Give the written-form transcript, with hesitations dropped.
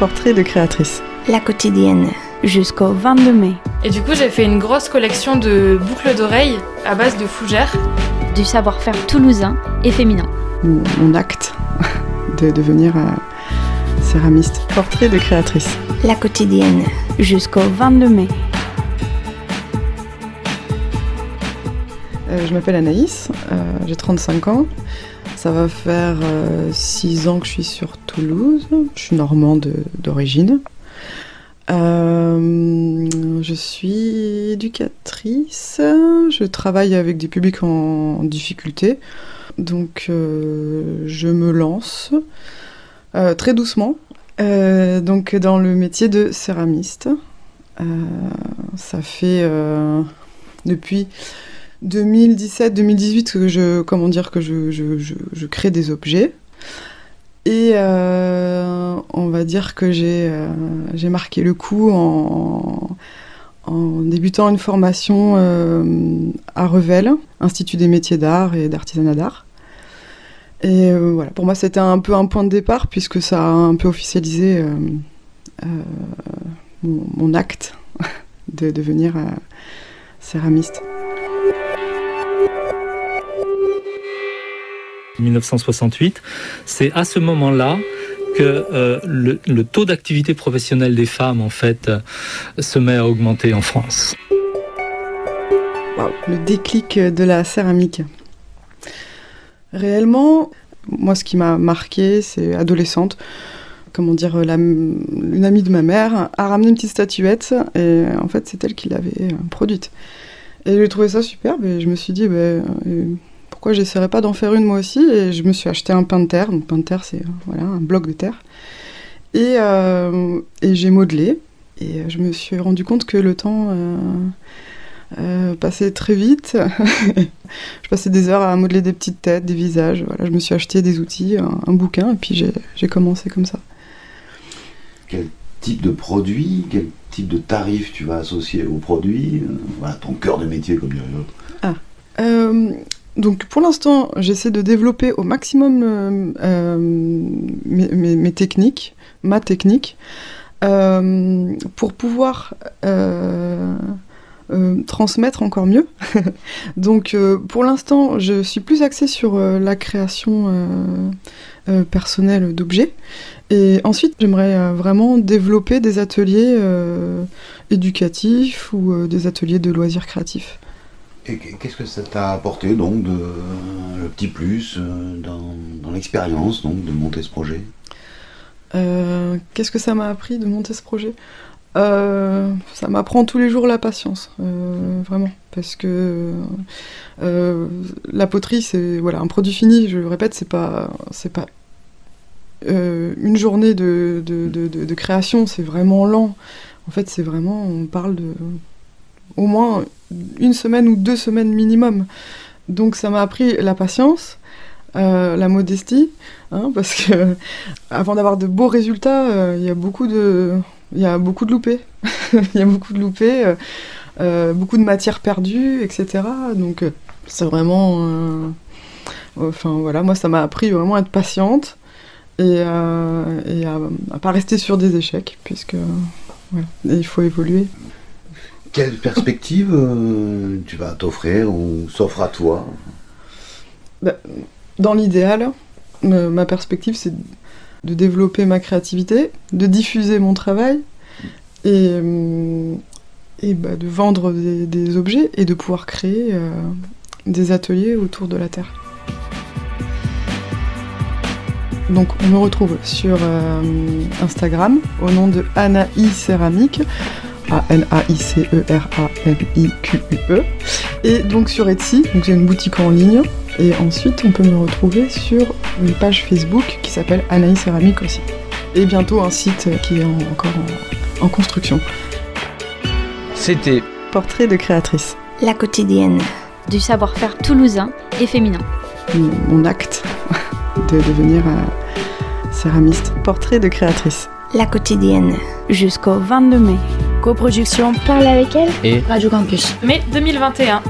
Portrait de créatrice. La quotidienne, jusqu'au 22 mai. Et du coup, j'ai fait une grosse collection de boucles d'oreilles à base de fougères. Du savoir-faire toulousain et féminin. Mon acte de devenir céramiste. Portrait de créatrice. La quotidienne, jusqu'au 22 mai. Je m'appelle Anaïs, j'ai 35 ans. Ça va faire 6 ans que je suis sur Toulouse. Je suis normande d'origine. Je suis éducatrice. Je travaille avec des publics en difficulté. Donc je me lance très doucement donc dans le métier de céramiste. Ça fait depuis 2017-2018 que je crée des objets. Et on va dire que j'ai marqué le coup en débutant une formation à Revel, Institut des métiers d'art et d'artisanat d'art. Et voilà, pour moi c'était un peu un point de départ puisque ça a un peu officialisé mon acte de devenir céramiste. 1968, c'est à ce moment-là que le taux d'activité professionnelle des femmes, en fait, se met à augmenter en France. Wow, le déclic de la céramique. Réellement, moi, ce qui m'a marqué, c'est adolescente. Comment dire, une amie de ma mère a ramené une petite statuette et en fait, c'est elle qui l'avait produite. Et j'ai trouvé ça superbe et je me suis dit, pourquoi j'essaierais pas d'en faire une moi aussi, et je me suis acheté un pain de terre. Donc pain de terre, c'est un bloc de terre, et j'ai modelé, et je me suis rendu compte que le temps passait très vite. Je passais des heures à modeler des petites têtes, des visages. Voilà, je me suis acheté des outils, un bouquin, et puis j'ai commencé comme ça. Quel type de produit, quel type de tarif tu vas associer au produit, voilà, ton cœur de métier comme dirait l'autre. Donc pour l'instant, j'essaie de développer au maximum mes techniques, ma technique, pour pouvoir transmettre encore mieux. Donc pour l'instant, je suis plus axée sur la création personnelle d'objets. Et ensuite, j'aimerais vraiment développer des ateliers éducatifs ou des ateliers de loisirs créatifs. Et qu'est-ce que ça t'a apporté, donc, le petit plus dans l'expérience, donc, de monter ce projet ? Qu'est-ce que ça m'a appris de monter ce projet ? Ça m'apprend tous les jours la patience, vraiment. Parce que la poterie, c'est un produit fini, je le répète, c'est pas une journée de création, c'est vraiment lent. En fait, on parle de au moins 1 semaine ou 2 semaines minimum. Donc ça m'a appris la patience, la modestie, parce que avant d'avoir de beaux résultats, il y a beaucoup de loupés. Il y a beaucoup de loupés, beaucoup de matière perdue, etc. Donc c'est vraiment... moi ça m'a appris vraiment à être patiente et à pas rester sur des échecs, puisque il faut évoluer. Quelle perspective tu vas t'offrir ou s'offre à toi ? Dans l'idéal, ma perspective, c'est de développer ma créativité, de diffuser mon travail et de vendre des objets et de pouvoir créer des ateliers autour de la terre. Donc on me retrouve sur Instagram au nom de Anaïs Céramique, ANAICERAMIQUE, et donc sur Etsy, donc j'ai une boutique en ligne, et ensuite on peut me retrouver sur une page Facebook qui s'appelle Anaïs Céramique aussi, et bientôt un site qui est encore en construction. C'était Portrait de créatrice. La quotidienne, du savoir-faire toulousain et féminin. Mon acte de devenir céramiste. Portrait de créatrice. La quotidienne, jusqu'au 22 mai. Coproduction Parle avec elle et Radio Campus. Mai 2021.